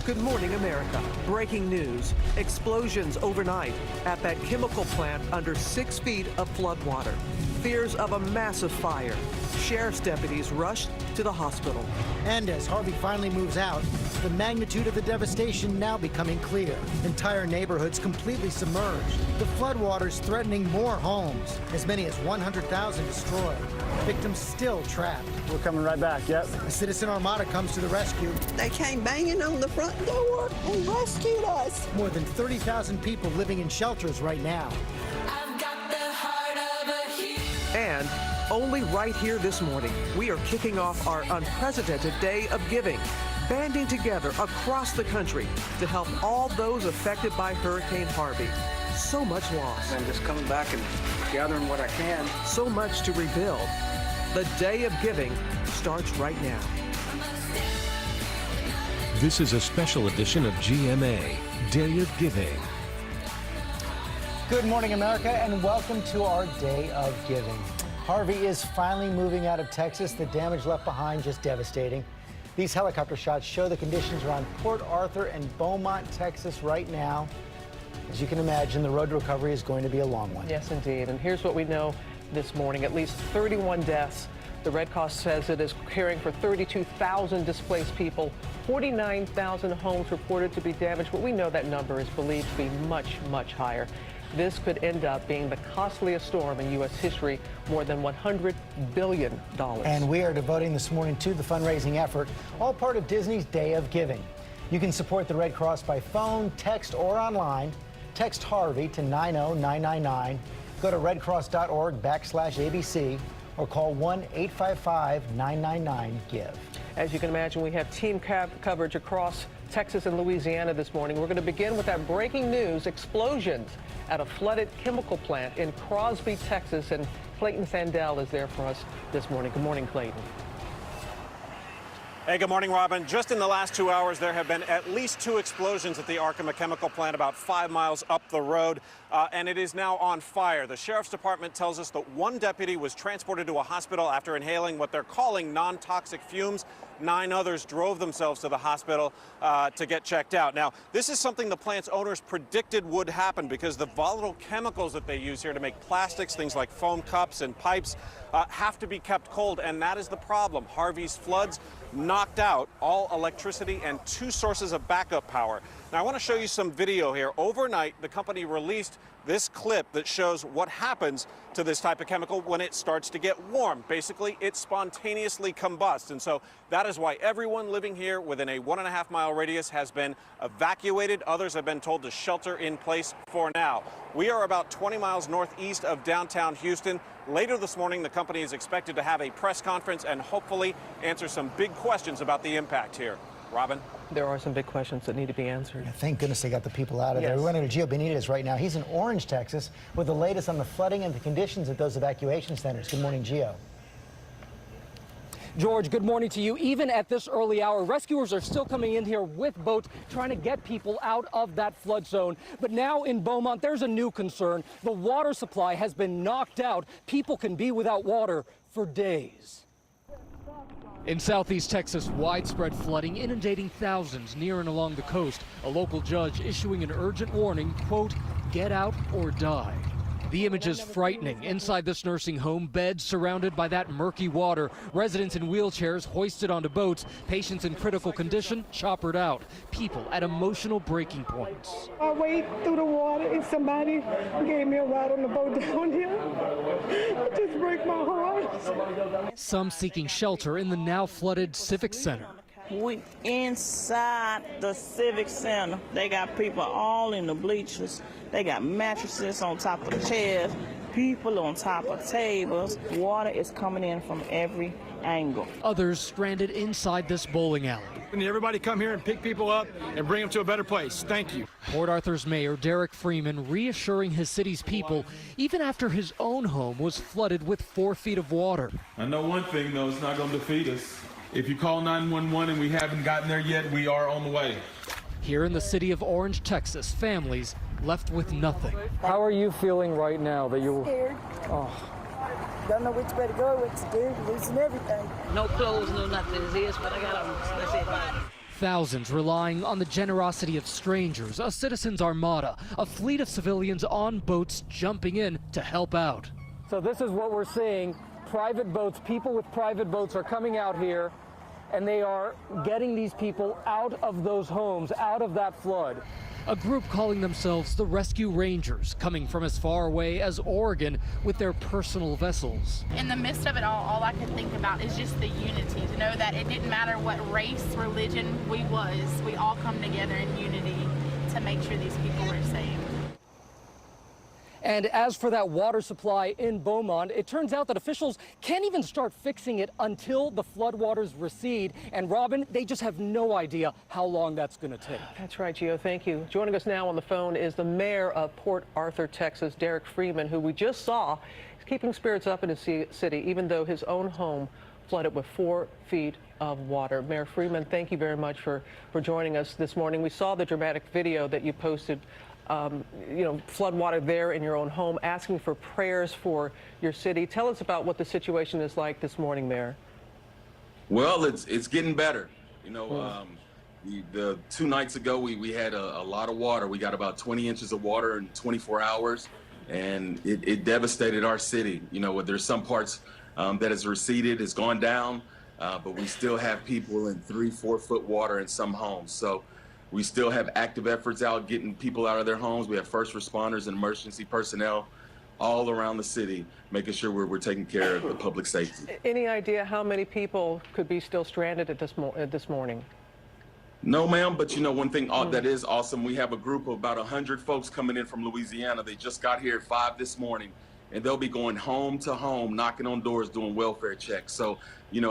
Good morning, America. Breaking news. Explosions overnight at that chemical plant under 6 feet of floodwater. Fears of a massive fire. Sheriff's deputies rushed to the hospital. And as Harvey finally moves out, the magnitude of the devastation now becoming clear. Entire neighborhoods completely submerged. The floodwaters threatening more homes. As many as 100,000 destroyed. Victims still trapped. We're coming right back, yep. A citizen armada comes to the rescue. They came banging on the front door and rescued us. More than 30,000 people living in shelters right now. I've got the heart of a hero. And only right here this morning, we are kicking off our unprecedented day of giving, banding together across the country to help all those affected by Hurricane Harvey. So much loss. I'm just coming back and gathering what I can. So much to rebuild. The day of giving starts right now. This is a special edition of GMA, Day of Giving. Good morning, America, and welcome to our Day of Giving. Harvey is finally moving out of Texas. The damage left behind just devastating. These helicopter shots show the conditions around Port Arthur and Beaumont, Texas right now. As you can imagine, the road to recovery is going to be a long one. Yes, indeed. And here's what we know this morning. At least 31 deaths. The Red Cross says it is caring for 32,000 displaced people, 49,000 homes reported to be damaged, but we know that number is believed to be much, much higher. This could end up being the costliest storm in U.S. history, more than $100 billion. And we are devoting this morning to the fundraising effort, all part of Disney's Day of Giving. You can support the Red Cross by phone, text, or online. Text Harvey to 90999. Go to redcross.org/ABC or call 1-855-999-GIVE. As you can imagine, we have team coverage across Texas and Louisiana this morning. We're going to begin with that breaking news: explosions at a flooded chemical plant in Crosby, Texas. And Clayton Sandell is there for us this morning. Good morning, Clayton. Hey, good morning, Robin. Just in the last 2 hours, there have been at least 2 explosions at the Arkema chemical plant about 5 miles up the road, and it is now on fire. The Sheriff's Department tells us that 1 deputy was transported to a hospital after inhaling what they're calling non-toxic fumes. 9 others drove themselves to the hospital to get checked out. Now, this is something the plant's owners predicted would happen because the volatile chemicals that they use here to make plastics, things like foam cups and pipes, have to be kept cold, and that is the problem. Harvey's floods knocked out all electricity and 2 sources of backup power. Now, I want to show you some video here. Overnight, the company released this clip that shows what happens to this type of chemical when it starts to get warm. Basically, it spontaneously combusts. And so that is why everyone living here within a 1.5-mile radius has been evacuated. Others have been told to shelter in place for now. We are about 20 miles northeast of downtown Houston. Later this morning, the company is expected to have a press conference and hopefully answer some big questions about the impact here. Robin? There are some big questions that need to be answered. Yeah, thank goodness they got the people out of there. We're running to Gio Benitez right now. He's in Orange, Texas, with the latest on the flooding and the conditions at those evacuation centers. Good morning, Gio. George, good morning to you. Even at this early hour, rescuers are still coming in here with boats trying to get people out of that flood zone. But now in Beaumont, there's a new concern. The water supply has been knocked out. People can be without water for days. In southeast Texas, widespread flooding inundating thousands near and along the coast. A local judge issuing an urgent warning, quote, "Get out or die." The image is frightening. Inside this nursing home, beds surrounded by that murky water. Residents in wheelchairs hoisted onto boats. Patients in critical condition choppered out. People at emotional breaking points. I wade through the water and somebody gave me a ride on the boat down here. It just breaks my heart. Some seeking shelter in the now flooded Civic Center. We inside the Civic Center. They got people all in the bleachers. They got mattresses on top of the chairs, people on top of tables. Water is coming in from every angle. Others stranded inside this bowling alley. We need everybody to come here and pick people up and bring them to a better place. Thank you. Port Arthur's Mayor Derek Freeman reassuring his city's people even after his own home was flooded with 4 feet of water. I know one thing, though, it's not going to defeat us. If you call 911 and we haven't gotten there yet, we are on the way. Here in the city of Orange, Texas, families left with nothing. How are you feeling right now that you... Scared. Oh. Don't know which way to go, what to do, losing everything. No clothes, no nothing. It's this, but I got them. That's it. Thousands relying on the generosity of strangers, a citizens' armada, a fleet of civilians on boats jumping in to help out. So this is what we're seeing. Private boats, people with private boats are coming out here, and they are getting these people out of those homes, out of that flood. A group calling themselves the Rescue Rangers, coming from as far away as Oregon with their personal vessels. In the midst of it all I could think about is just the unity, to know that it didn't matter what race, religion we all come together in unity to make sure these people are saved. And as for that water supply in Beaumont, it turns out that officials can't even start fixing it until the floodwaters recede. And Robin, they just have no idea how long that's going to take. That's right, Gio. Thank you. Joining us now on the phone is the mayor of Port Arthur, Texas, Derek Freeman, who we just saw is keeping spirits up in his city, even though his own home flooded with 4 feet of water. Mayor Freeman, thank you very much for joining us this morning. We saw the dramatic video that you posted. Flood water there in your own home, asking for prayers for your city. Tell us about what the situation is like this morning, Mayor. Well, it's getting better. The 2 nights ago, we had a lot of water. We got about 20 inches of water in 24 hours, and it devastated our city. There's some parts that has receded, has gone down, but we still have people in 3-4 foot water in some homes. So we still have active efforts out getting people out of their homes. We have first responders and emergency personnel all around the city, making sure we're taking care of the public safety. Any idea how many people could be still stranded at this morning? No, ma'am, but one thing that is awesome, we have a group of about 100 folks coming in from Louisiana. They just got here at 5 this morning, and they'll be going home to home, knocking on doors, doing welfare checks. So,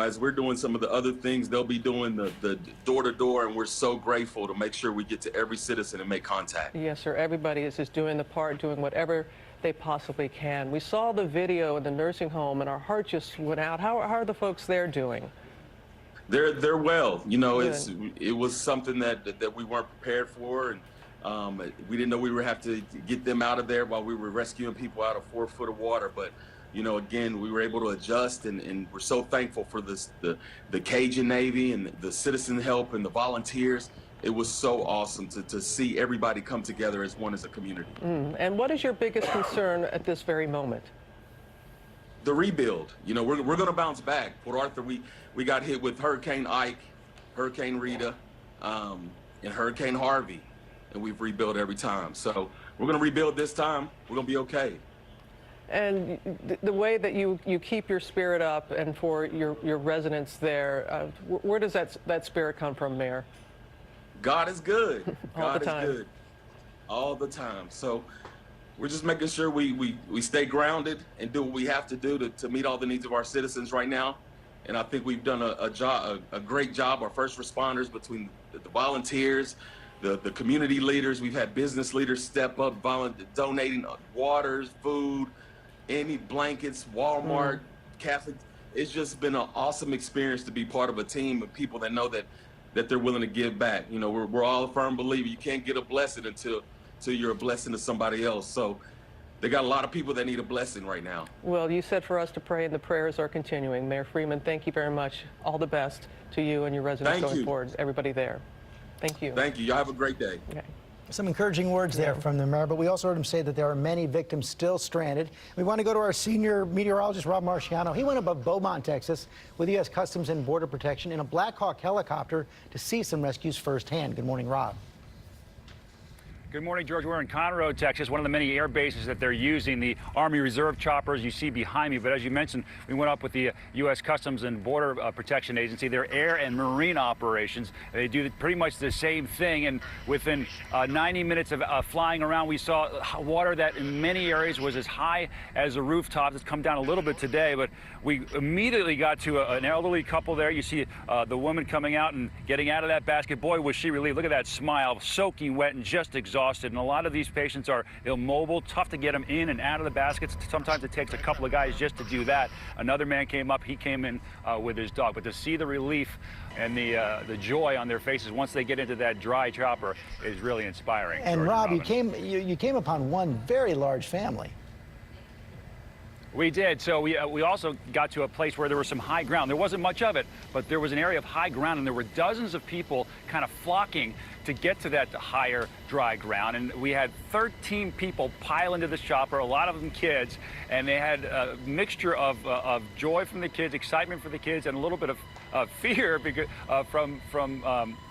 as we're doing some of the other things, they'll be doing the door-to-door, and we're so grateful to make sure we get to every citizen and make contact. Yes, sir. Everybody is just doing the part, doing whatever they possibly can. We saw the video in the nursing home, and our heart just went out. How are the folks there doing? They're well. It was something that we weren't prepared for, and we didn't know we would have to get them out of there while we were rescuing people out of 4 foot of water. But again, we were able to adjust, and we're so thankful for the Cajun Navy and the citizen help and the volunteers. It was so awesome to see everybody come together as one as a community. And what is your biggest concern at this very moment? The rebuild. We're going to bounce back. Port Arthur, we got hit with Hurricane Ike, Hurricane Rita, and Hurricane Harvey, and we've rebuilt every time. So we're going to rebuild this time. We're going to be okay. And the way that you keep your spirit up, and for your residents there, where does that spirit come from, Mayor? God is good. All the time. God is good. All the time. So we're just making sure we stay grounded and do what we have to do to meet all the needs of our citizens right now. And I think we've done a great job. Our first responders, between the volunteers, the community leaders, we've had business leaders step up, donating waters, food, any blankets, Walmart, Catholic. It's just been an awesome experience to be part of a team of people that know that they're willing to give back. We're all a firm believer you can't get a blessing until you're a blessing to somebody else. So they got a lot of people that need a blessing right now. Well, you said for us to pray, and the prayers are continuing. Mayor Freeman, thank you very much. All the best to you and your residents going forward. Everybody there. Thank you. Thank you. Y'all have a great day. Okay. Some encouraging words there from the mayor, but we also heard him say that there are many victims still stranded. We want to go to our senior meteorologist, Rob Marciano. He went above Beaumont, Texas, with U.S. Customs and Border Protection in a Black Hawk helicopter to see some rescues firsthand. Good morning, Rob. Good morning, George. We're in Conroe, Texas, one of the many air bases that they're using, the Army Reserve choppers you see behind me. But as you mentioned, we went up with the U.S. Customs and Border Protection Agency, their air and marine operations. They do pretty much the same thing. And within 90 minutes of flying around, we saw water that in many areas was as high as the rooftops. It's come down a little bit today, but we immediately got to an elderly couple there. You see the woman coming out and getting out of that basket. Boy, was she relieved. Look at that smile, soaking wet and just exhausted. And a lot of these patients are immobile, tough to get them in and out of the baskets. Sometimes it takes a couple of guys just to do that. Another man came up, he came in with his dog. But to see the relief and the joy on their faces once they get into that dry chopper is really inspiring. And Rob, you came upon one very large family. We did. So we also got to a place where there was some high ground. There wasn't much of it, but there was an area of high ground, and there were dozens of people kind of flocking to get to that higher dry ground. And we had 13 people pile into this chopper, a lot of them kids, and they had a mixture of joy from the kids, excitement for the kids, and a little bit of fear because, from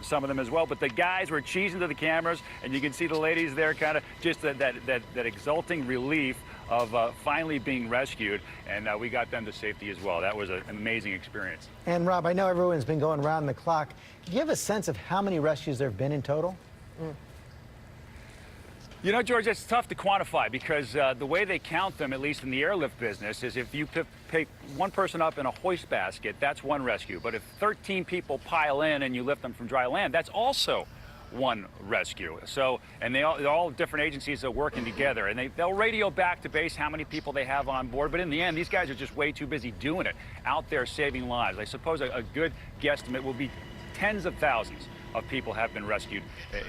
some of them as well. But the guys were cheesing to the cameras, and you can see the ladies there kind of just that exulting relief of finally being rescued, and we got them to safety as well. That was an amazing experience. And Rob, I know everyone's been going around the clock. Do you have a sense of how many rescues there have been in total? You know, George, it's tough to quantify because the way they count them, at least in the airlift business, is if you pick one person up in a hoist basket, that's one rescue. But if 13 people pile in and you lift them from dry land, that's also one rescue. So, and they're all different agencies that are working together, and they'll radio back to base how many people they have on board. But in the end, these guys are just way too busy doing it, out there saving lives. I suppose a good guesstimate will be tens of thousands of people have been rescued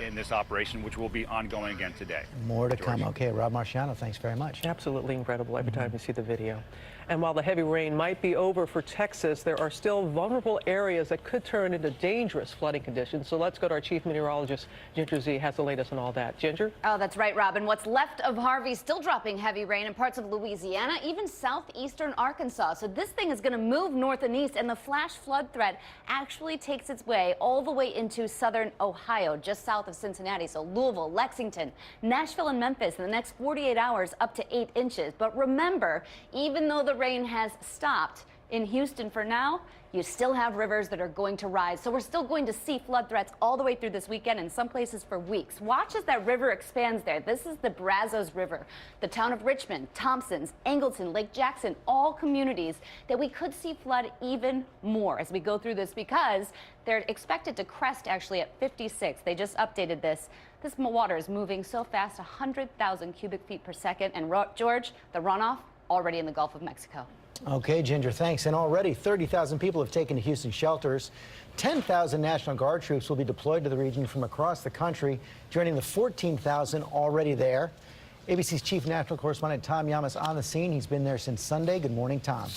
in this operation, which will be ongoing again today. More to come. Okay, Rob Marciano, thanks very much. Absolutely incredible every time you see the video. And while the heavy rain might be over for Texas, there are still vulnerable areas that could turn into dangerous flooding conditions. So let's go to our chief meteorologist, Ginger Z, has the latest on all that. Ginger? Oh, that's right, Robin. What's left of Harvey still dropping heavy rain in parts of Louisiana, even southeastern Arkansas. So this thing is going to move north and east, and the flash flood threat actually takes its way all the way into southern Ohio, just south of Cincinnati. So Louisville, Lexington, Nashville, and Memphis in the next 48 hours up to 8 inches. But remember, even though the rain has stopped in Houston for now, you still have rivers that are going to rise. So we're still going to see flood threats all the way through this weekend, in some places for weeks. Watch as that river expands there. This is the Brazos River. The town of Richmond, Thompsons, Angleton, Lake Jackson, all communities that we could see flood even more as we go through this, because they're expected to crest actually at 56. They just updated this. This water is moving so fast, 100,000 cubic feet per second. And George, the runoff already in the Gulf of Mexico. Okay, Ginger, thanks. And already 30,000 people have taken to Houston shelters. 10,000 National Guard troops will be deployed to the region from across the country, joining the 14,000 already there. ABC's chief national correspondent Tom Yamas on the scene. He's been there since Sunday. Good morning, Tom.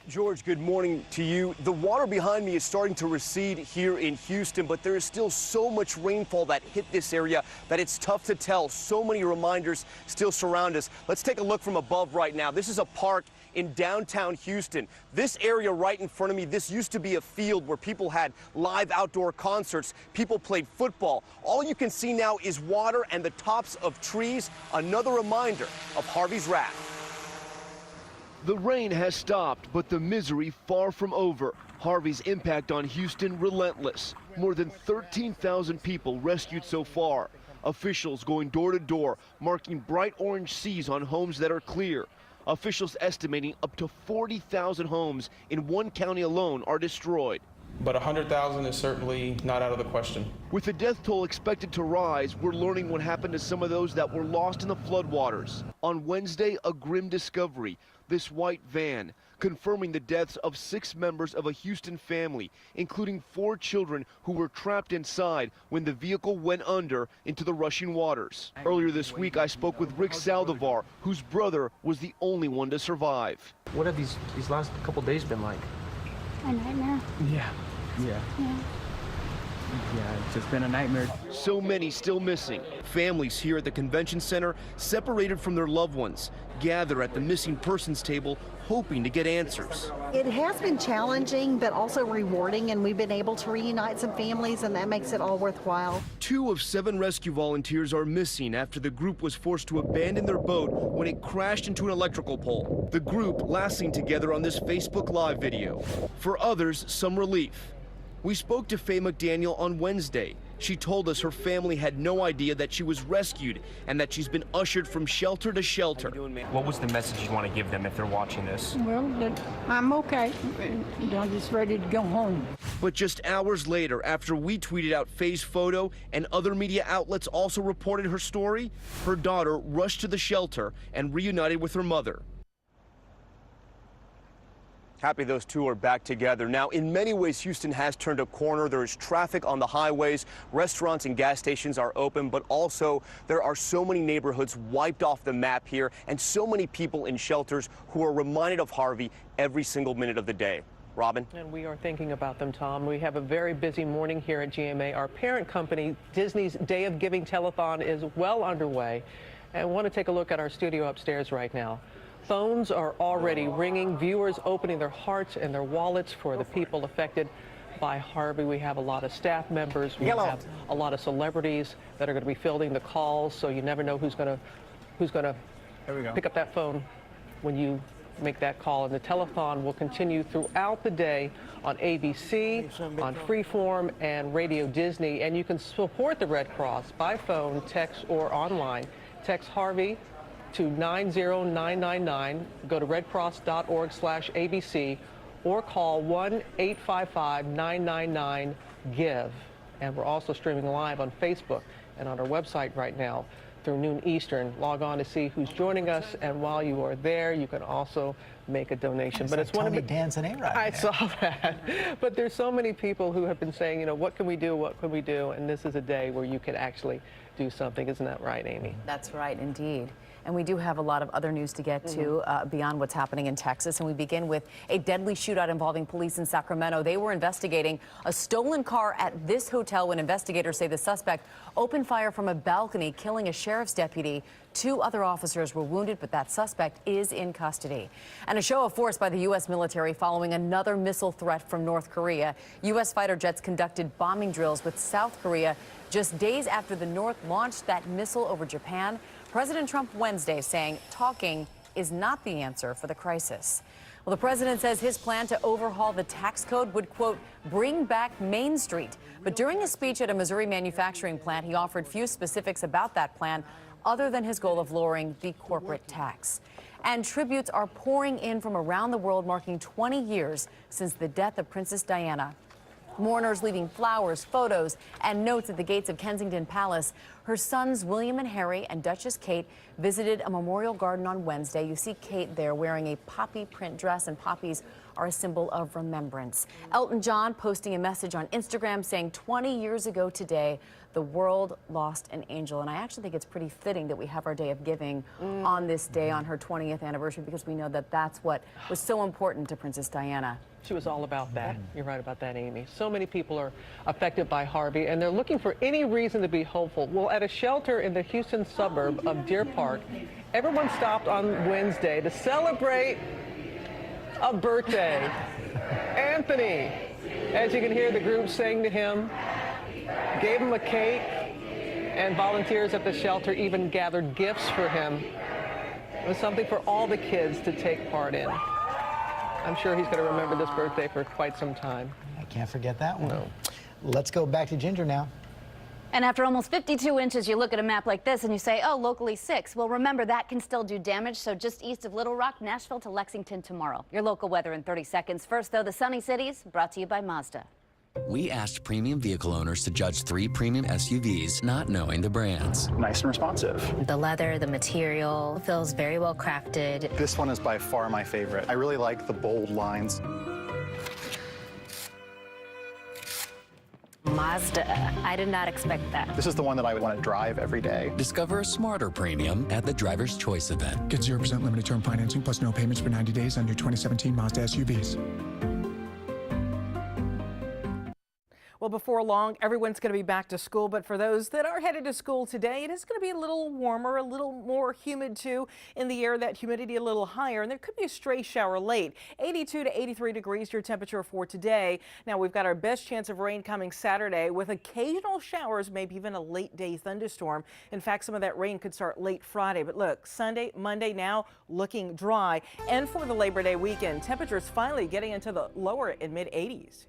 George, good morning to you. The water behind me is starting to recede here in Houston, but there is still so much rainfall that hit this area that it's tough to tell. So many reminders still surround us. Let's take a look from above right now. This is a park in downtown Houston. This area right in front of me, this used to be a field where people had live outdoor concerts. People played football. All you can see now is water and the tops of trees. Another reminder of Harvey's wrath. The rain has stopped, but the misery far from over. Harvey's impact on Houston relentless. More than 13,000 people rescued so far. Officials going door to door, marking bright orange C's on homes that are clear. Officials estimating up to 40,000 homes in one county alone are destroyed. But 100,000 is certainly not out of the question. With the death toll expected to rise, we're learning what happened to some of those that were lost in the floodwaters. On Wednesday, a grim discovery. This white van, confirming the deaths of 6 members of a Houston family, including 4 children who were trapped inside when the vehicle went under into the rushing waters. Earlier this week, I spoke with Rick Saldivar, whose brother was the only one to survive. What have these last couple days been like? A nightmare. Yeah. It's just been a nightmare. So many still missing. Families here at the convention center, separated from their loved ones, gather at the missing persons table, hoping to get answers. It has been challenging, but also rewarding, and we've been able to reunite some families, and that makes it all worthwhile. 2 of 7 rescue volunteers are missing after the group was forced to abandon their boat when it crashed into an electrical pole. The group last seen together on this Facebook Live video. For others, some relief. We spoke to Faye McDaniel on Wednesday. She told us her family had no idea that she was rescued and that she's been ushered from shelter to shelter. What was the message you want to give them if they're watching this? Well, that I'm okay. I'm just ready to go home. But just hours later, after we tweeted out Faye's photo and other media outlets also reported her story, her daughter rushed to the shelter and reunited with her mother. Happy those two are back together. Now, in many ways, Houston has turned a corner. There is traffic on the highways. Restaurants and gas stations are open, but also there are so many neighborhoods wiped off the map here and so many people in shelters who are reminded of Harvey every single minute of the day. Robin? And we are thinking about them, Tom. We have a very busy morning here at GMA. Our parent company, Disney's Day of Giving telethon, is well underway. And I want to take a look at our studio upstairs right now. Phones are already ringing, viewers opening their hearts and their wallets for the people affected by Harvey. We have a lot of staff members. We have a lot of celebrities that are going to be fielding the calls, so you never know who's going to pick up that phone when you make that call. And the telethon will continue throughout the day on ABC, on Freeform, and Radio Disney. And you can support the Red Cross by phone, text, or online. Text Harvey to 90999, go to redcross.org/ABC, or call 1-855-999-GIVE. And we're also streaming live on Facebook and on our website right now through noon Eastern. Log on to see who's joining us, and while you are there, you can also make a donation. But it's one of the dancing A-Rod. I saw that. But there's so many people who have been saying, you know, what can we do? What can we do? And this is a day where you can actually do something. Isn't that right, Amy? That's right, indeed. And we do have a lot of other news to get to beyond what's happening in Texas. And we begin with a deadly shootout involving police in Sacramento. They were investigating a stolen car at this hotel when investigators say the suspect opened fire from a balcony, killing a sheriff's deputy. 2 other officers were wounded, but that suspect is in custody. And a show of force by the U.S. military following another missile threat from North Korea. U.S. fighter jets conducted bombing drills with South Korea just days after the North launched that missile over Japan. President Trump Wednesday saying talking is not the answer for the crisis. Well, the president says his plan to overhaul the tax code would, quote, bring back Main Street. But during a speech at a Missouri manufacturing plant, he offered few specifics about that plan other than his goal of lowering the corporate tax. And tributes are pouring in from around the world, marking 20 years since the death of Princess Diana. Mourners leaving flowers, photos, and notes at the gates of Kensington Palace. Her sons, William and Harry, and Duchess Kate visited a memorial garden on Wednesday. You see Kate there wearing a poppy print dress, and poppies are a symbol of remembrance. Elton John posting a message on Instagram saying 20 years ago today, the world lost an angel. And I actually think it's pretty fitting that we have our Day of Giving on this day, on her 20th anniversary, because we know that that's what was so important to Princess Diana. She was all about that. You're right about that, Amy. So many people are affected by Harvey, and they're looking for any reason to be hopeful. Well, at a shelter in the Houston suburb of Deer Park, everyone stopped on Wednesday to celebrate a birthday. Anthony, as you can hear the group sing to him, gave him a cake, and volunteers at the shelter even gathered gifts for him. It was something for all the kids to take part in. I'm sure he's going to remember this birthday for quite some time. I can't forget that one. No. Let's go back to Ginger now. And after almost 52 inches, you look at a map like this and you say, oh, locally 6. Well, remember, that can still do damage. So just east of Little Rock, Nashville to Lexington tomorrow. Your local weather in 30 seconds. First, though, the sunny cities, brought to you by Mazda. We asked premium vehicle owners to judge 3 premium SUVs, not knowing the brands. Nice and responsive. The leather, the material, feels very well crafted. This one is by far my favorite. I really like the bold lines. Mazda. I did not expect that. This is the one that I would want to drive every day. Discover a smarter premium at the Driver's Choice event. Get 0% limited term financing plus no payments for 90 days on your 2017 Mazda SUVs. Well, before long, everyone's going to be back to school, but for those that are headed to school today, it is going to be a little warmer, a little more humid too in the air, that humidity a little higher, and there could be a stray shower late. 82 to 83 degrees your temperature for today. Now, we've got our best chance of rain coming Saturday with occasional showers, maybe even a late day thunderstorm. In fact, some of that rain could start late Friday, but look, Sunday, Monday now looking dry. And for the Labor Day weekend, temperatures finally getting into the lower and mid 80s.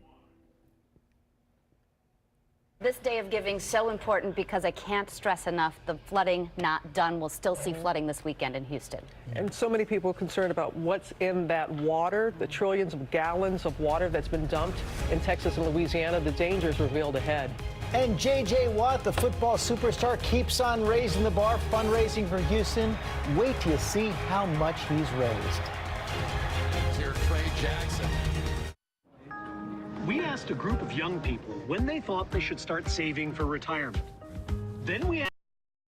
This Day of Giving so important because I can't stress enough, the flooding not done. We'll still see flooding this weekend in Houston. And so many people are concerned about what's in that water, the trillions of gallons of water that's been dumped in Texas and Louisiana. The dangers revealed ahead. And J.J. Watt, the football superstar, keeps on raising the bar, fundraising for Houston. Wait till you see how much he's raised. Senator Trey Jackson. We asked a group of young people when they thought they should start saving for retirement. Then we